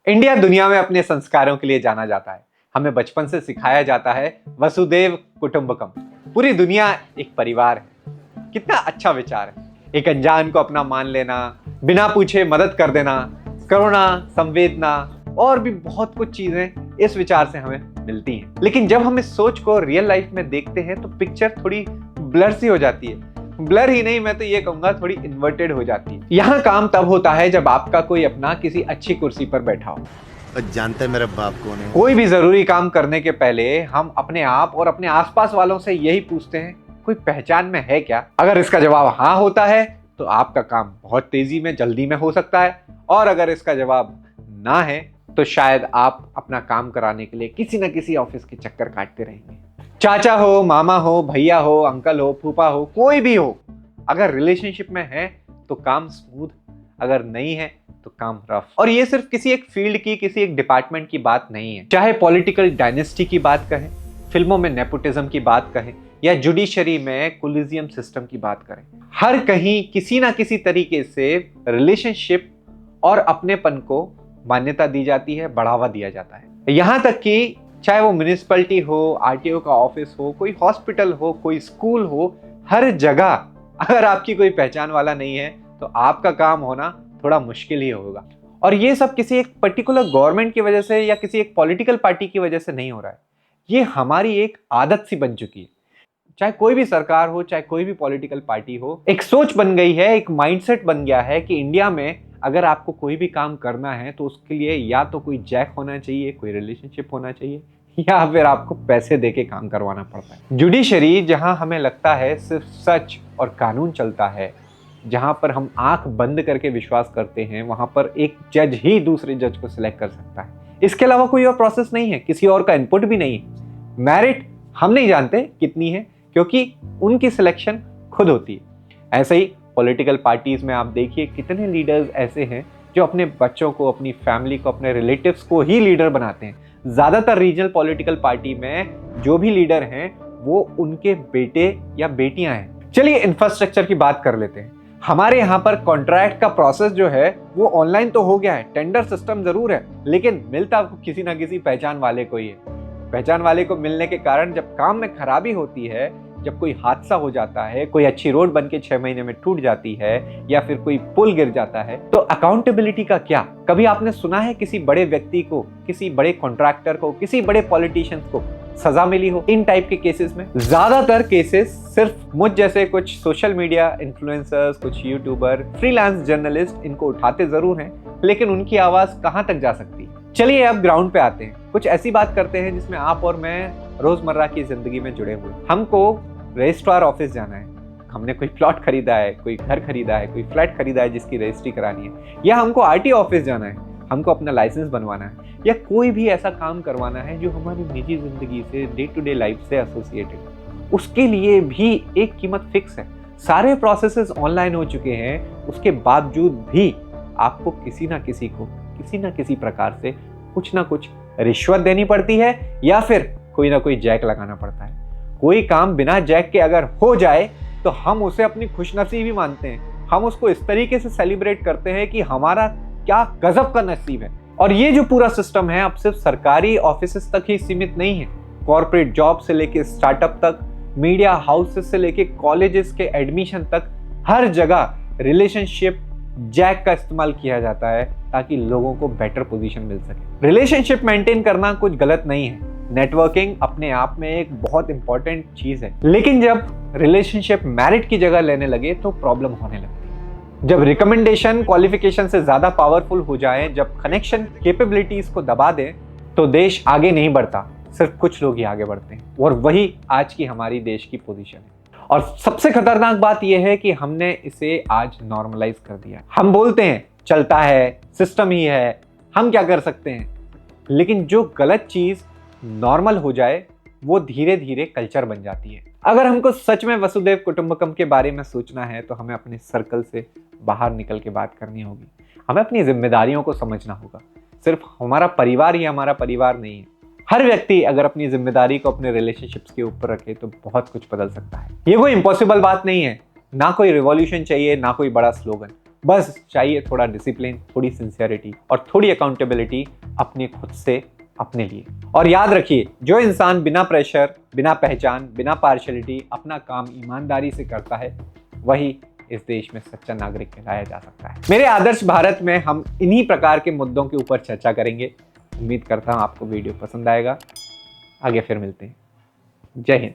India दुनिया में अपने संस्कारों के लिए जाना जाता है। हमें बचपन से सिखाया जाता है वसुदेव कुटुंबकम। पूरी दुनिया एक परिवार है। कितना अच्छा विचार है। एक अनजान को अपना मान लेना, बिना पूछे मदद कर देना, करुणा, संवेदना और भी बहुत कुछ चीजें इस विचार से हमें मिलती हैं। लेकिन जब हम इस सोच को रियल लाइफ में देखते हैं तो पिक्चर थोड़ी ब्लर सी हो जाती है। ब्लर ही नहीं, मैं तो ये कहूंगा थोड़ी इन्वर्टेड हो जाती है। यहाँ काम तब होता है जब आपका कोई अपना किसी अच्छी कुर्सी पर बैठा हो। जानते हैं मेरा बाप कौन है? कोई भी जरूरी काम करने के पहले हम अपने आप और अपने आसपास वालों से यही पूछते हैं, कोई पहचान में है क्या? अगर इसका जवाब हाँ होता है तो आपका काम बहुत तेजी में, जल्दी में हो सकता है, और अगर इसका जवाब ना है तो शायद आप अपना काम कराने के लिए किसी न किसी ऑफिस के चक्कर काटते रहेंगे। चाचा हो, मामा हो, भैया हो, अंकल हो, फूफा हो, कोई भी हो, अगर रिलेशनशिप में है तो काम स्मूथ, अगर नहीं है तो काम रफ। और ये सिर्फ किसी एक फील्ड की, किसी एक डिपार्टमेंट की बात नहीं है। चाहे पॉलिटिकल डायनेस्टी की बात कहें, फिल्मों में नेपोटिज्म की बात कहें, या जुडिशरी में कोलिजियम सिस्टम की बात करें, हर कहीं किसी ना किसी तरीके से रिलेशनशिप और अपनेपन को मान्यता दी जाती है, बढ़ावा दिया जाता है। यहां तक कि चाहे वो म्युनिसिपैलिटी हो, आरटीओ का ऑफिस हो, कोई हॉस्पिटल हो, कोई स्कूल हो, हर जगह अगर आपकी कोई पहचान वाला नहीं है तो आपका काम होना थोड़ा मुश्किल ही होगा। और ये सब किसी एक पर्टिकुलर गवर्नमेंट की वजह से या किसी एक पॉलिटिकल पार्टी की वजह से नहीं हो रहा है। ये हमारी एक आदत सी बन चुकी है। चाहे कोई भी सरकार हो, चाहे कोई भी पॉलिटिकल पार्टी हो, एक सोच बन गई है, एक माइंडसेट बन गया है कि इंडिया में अगर आपको कोई भी काम करना है तो उसके लिए या तो कोई जैक होना चाहिए, कोई रिलेशनशिप होना चाहिए, या फिर आपको पैसे देके काम करवाना पड़ता है। जुडिशरी, जहां हमें लगता है सिर्फ सच और कानून चलता है, जहां पर हम आंख बंद करके विश्वास करते हैं, वहां पर एक जज ही दूसरे जज को सिलेक्ट कर सकता है। इसके अलावा कोई और प्रोसेस नहीं है, किसी और का इनपुट भी नहीं है। मेरिट हम नहीं जानते कितनी है, क्योंकि उनकी सिलेक्शन खुद होती है। ऐसे ही पॉलिटिकल पार्टीज में आप देखिए कितने लीडर्स ऐसे हैं जो अपने बच्चों को, अपनी फैमिली को, अपने रिलेटिव्स को ही लीडर बनाते हैं। ज्यादातर रीजनल पॉलिटिकल पार्टी में जो भी लीडर हैं वो उनके बेटे या बेटियां हैं। चलिए इंफ्रास्ट्रक्चर की बात कर लेते हैं। हमारे यहाँ पर कॉन्ट्रैक्ट का प्रोसेस जो है वो ऑनलाइन तो हो गया है, टेंडर सिस्टम जरूर है, लेकिन मिलता आपको किसी ना किसी पहचान वाले को ही है। पहचान वाले को मिलने के कारण जब काम में खराबी होती है, जब कोई हादसा हो जाता है, कोई अच्छी रोड बन के 6 महीने में टूट जाती है, या फिर कोई पुल गिर जाता है, तो अकाउंटेबिलिटी का क्या? कभी आपने सुना है किसी बड़े व्यक्ति को, किसी बड़े कॉन्ट्रैक्टर को, किसी बड़े पॉलिटिशियन को सजा मिली हो इन टाइप के केसेस में? ज्यादातर केसेस सिर्फ मुझ जैसे कुछ सोशल मीडिया इन्फ्लुएंसर्स, कुछ यूट्यूबर, फ्रीलांस जर्नलिस्ट इनको उठाते जरूर हैं, लेकिन उनकी आवाज कहां तक जा सकती है? चलिए अब ग्राउंड पे आते हैं, कुछ ऐसी बात करते हैं जिसमें आप और मैं रोजमर्रा की जिंदगी में जुड़े हुए। हमको रजिस्ट्रार ऑफिस जाना है, हमने कोई प्लॉट खरीदा है, कोई घर खरीदा है, कोई फ्लैट खरीदा है जिसकी रजिस्ट्री करानी है, या हमको आरटीओ ऑफिस जाना है, हमको अपना लाइसेंस बनवाना है, या कोई भी ऐसा काम करवाना है जो हमारी निजी जिंदगी से, डे टू डे लाइफ से एसोसिएटेड है। उसके लिए भी एक कीमत फिक्स है। सारे प्रोसेसेस ऑनलाइन हो चुके हैं, उसके बावजूद भी आपको किसी ना किसी को किसी ना किसी प्रकार से कुछ ना कुछ रिश्वत देनी पड़ती है, या फिर कोई ना कोई जैक लगाना पड़ता है। कोई काम बिना जैक के अगर हो जाए तो हम उसे अपनी खुशनसीबी मानते हैं। हम उसको इस तरीके से सेलिब्रेट करते हैं कि हमारा क्या गजब का नसीब है। और ये जो पूरा सिस्टम है अब सिर्फ सरकारी ऑफिसेस तक ही सीमित नहीं है। कॉर्पोरेट जॉब से लेके स्टार्टअप तक, मीडिया हाउसेस से लेके कॉलेजेस के एडमिशन तक, हर जगह रिलेशनशिप जैक का इस्तेमाल किया जाता है ताकि लोगों को बेटर पोजीशन मिल सके। रिलेशनशिप मेंटेन करना कुछ गलत नहीं है। नेटवर्किंग अपने आप में एक बहुत इंपॉर्टेंट चीज है, लेकिन जब रिलेशनशिप मैरिट की जगह लेने लगे तो प्रॉब्लम होने लगती है। जब रिकमेंडेशन क्वालिफिकेशन से ज्यादा पावरफुल हो जाए, जब कनेक्शन कैपेबिलिटीज को दबा दें, तो देश आगे नहीं बढ़ता, सिर्फ कुछ लोग ही आगे बढ़ते हैं। और वही आज की हमारी देश की पोजीशन है। और सबसे खतरनाक बात यह है कि हमने इसे आज नॉर्मलाइज कर दिया। हम बोलते हैं चलता है, सिस्टम ही है, हम क्या कर सकते हैं। लेकिन जो गलत चीज नॉर्मल हो जाए वो धीरे धीरे कल्चर बन जाती है। अगर हमको सच में वसुदेव कुटुंबकम के बारे में सोचना है तो हमें अपने सर्कल से बाहर निकल के बात करनी होगी। हमें अपनी जिम्मेदारियों को समझना होगा। सिर्फ हमारा परिवार ही हमारा परिवार नहीं है। हर व्यक्ति अगर अपनी जिम्मेदारी को अपने रिलेशनशिप्स के ऊपर रखे तो बहुत कुछ बदल सकता है। ये कोई इम्पॉसिबल बात नहीं है, ना कोई रिवॉल्यूशन चाहिए, ना कोई बड़ा स्लोगन। बस चाहिए थोड़ा डिसिप्लिन, थोड़ी सिंसियरिटी और थोड़ी अकाउंटेबिलिटी अपने खुद से, अपने लिए। और याद रखिए, जो इंसान बिना प्रेशर, बिना पहचान, बिना पार्शलिटी अपना काम ईमानदारी से करता है, वही इस देश में सच्चा नागरिक कहलाया जा सकता है। मेरे आदर्श भारत में हम इन्हीं प्रकार के मुद्दों के ऊपर चर्चा करेंगे। उम्मीद करता हूं आपको वीडियो पसंद आएगा। आगे फिर मिलते हैं। जय हिंद।